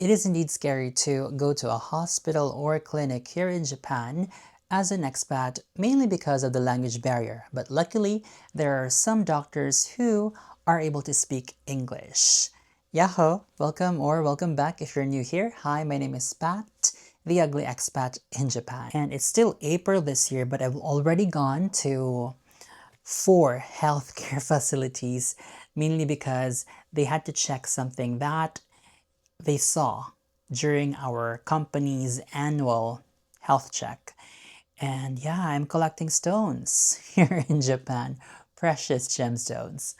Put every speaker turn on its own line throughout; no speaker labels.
It is indeed scary to go to a hospital or clinic here in Japan as an expat, mainly because of the language barrier. But luckily, there are some doctors who are able to speak English. Yahoo! Welcome or welcome back if you're new here. Hi, my name is Pat, the ugly expat in Japan. And it's still April this year, but I've already gone to 4 healthcare facilities, mainly because they had to check something that they saw during our company's annual health check. And yeah, I'm collecting stones here in Japan, precious gemstones.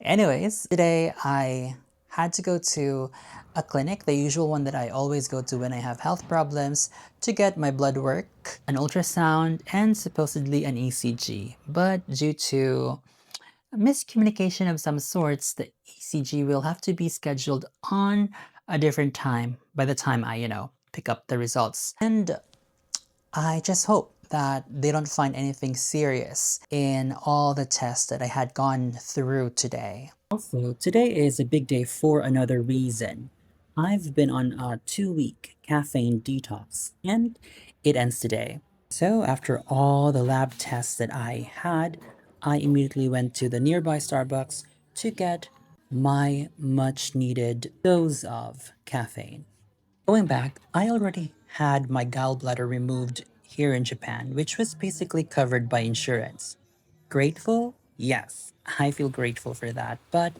Anyways, today I had to go to a clinic, the usual one that I always go to when I have health problems, to get my blood work, an ultrasound, and supposedly an ECG. But due to a miscommunication of some sorts, the ECG will have to be scheduled on a different time by the time I pick up the results. And I just hope that they don't find anything serious in all the tests that I had gone through today. Also, today is a big day for another reason. I've been on a 2-week caffeine detox, and it ends today. So, after all the lab tests that I had, I immediately went to the nearby Starbucks to get my much needed dose of caffeine. Going back, I already had my gallbladder removed here in Japan, which was basically covered by insurance. Grateful? Yes, I feel grateful for that, but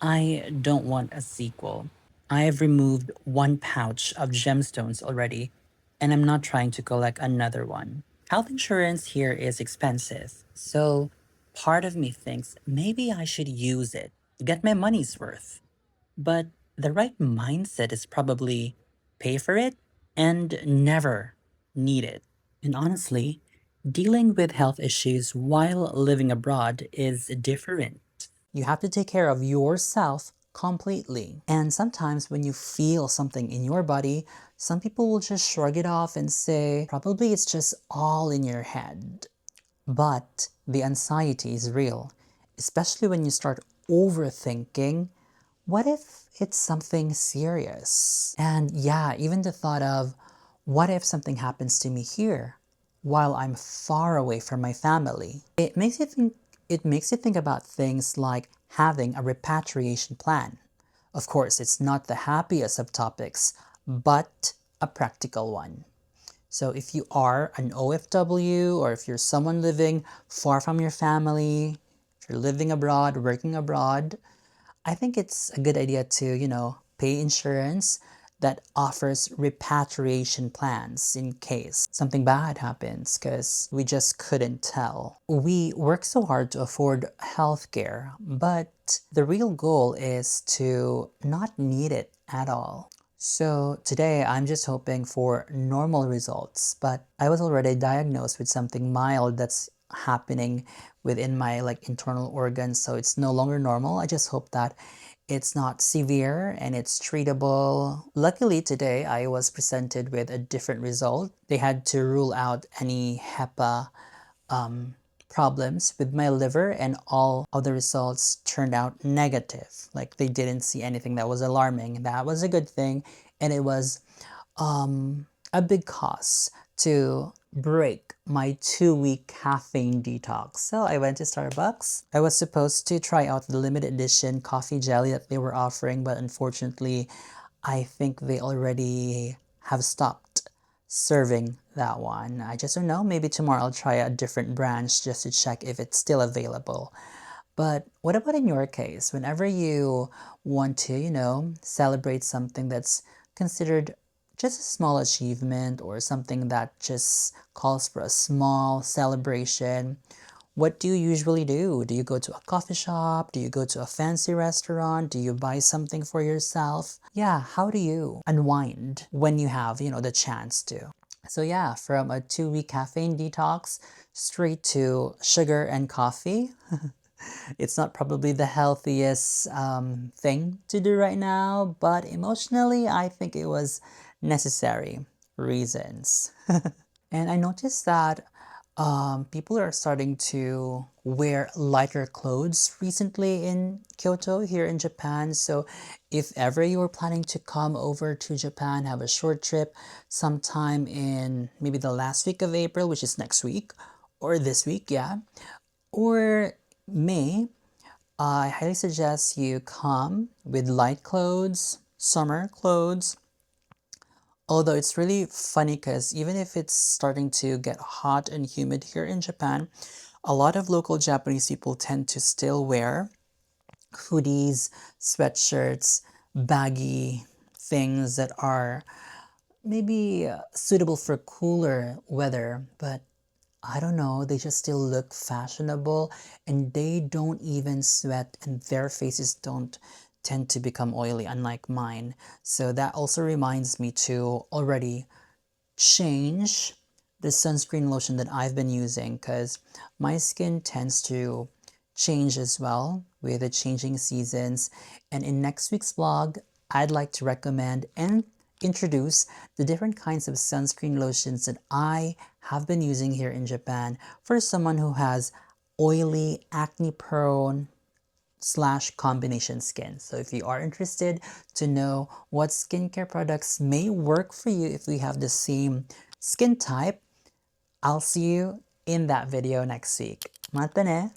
I don't want a sequel. I have removed 1 pouch of gemstones already, and I'm not trying to collect another one. Health insurance here is expensive, so part of me thinks maybe I should use it, get my money's worth. But the right mindset is probably pay for it and never need it. And honestly, dealing with health issues while living abroad is different. You have to take care of yourself completely. And sometimes when you feel something in your body, some people will just shrug it off and say, probably it's just all in your head. But the anxiety is real, especially when you start overthinking. What if it's something serious? And yeah, even the thought of what if something happens to me here while I'm far away from my family? It makes you think about things like having a repatriation plan. Of course, it's not the happiest of topics, but a practical one. So if you are an OFW or if you're someone living far from your family, if you're living abroad, working abroad, I think it's a good idea to pay insurance that offers repatriation plans in case something bad happens because we just couldn't tell. We work so hard to afford healthcare, but the real goal is to not need it at all. So today I'm just hoping for normal results, but I was already diagnosed with something mild that's happening within my internal organs, so it's no longer normal. I just hope that it's not severe and it's treatable. Luckily today I was presented with a different result. They had to rule out any HEPA problems with my liver, and all of the results turned out negative. Like they didn't see anything that was alarming. That was a good thing, and it was a big cause to break my 2-week caffeine detox. So I went to Starbucks. I was supposed to try out the limited edition coffee jelly that they were offering, but unfortunately, I think they already have stopped serving that one. I just don't know. Maybe tomorrow I'll try a different branch just to check if it's still available. But what about in your case? Whenever you want to celebrate something that's considered just a small achievement or something that just calls for a small celebration, what do you usually do? Do you go to a coffee shop? Do you go to a fancy restaurant? Do you buy something for yourself? Yeah, how do you unwind when you have the chance to? So yeah, from a 2-week caffeine detox straight to sugar and coffee. It's not probably the healthiest thing to do right now, but emotionally, I think it was necessary reasons. And I noticed that People are starting to wear lighter clothes recently in Kyoto here in Japan. So if ever you are planning to come over to Japan, have a short trip sometime in maybe the last week of April, which is next week, or this week, yeah, or May, I highly suggest you come with light clothes, summer clothes. Although it's really funny because even if it's starting to get hot and humid here in Japan, a lot of local Japanese people tend to still wear hoodies, sweatshirts, baggy things that are maybe suitable for cooler weather, but I don't know, they just still look fashionable and they don't even sweat and their faces don't tend to become oily, unlike mine. So that also reminds me to already change the sunscreen lotion that I've been using because my skin tends to change as well with the changing seasons. And in next week's vlog, I'd like to recommend and introduce the different kinds of sunscreen lotions that I have been using here in Japan for someone who has oily, acne prone, slash combination skin. So if you are interested to know what skincare products may work for you if we have the same skin type, I'll see you in that video next week. Mata ne!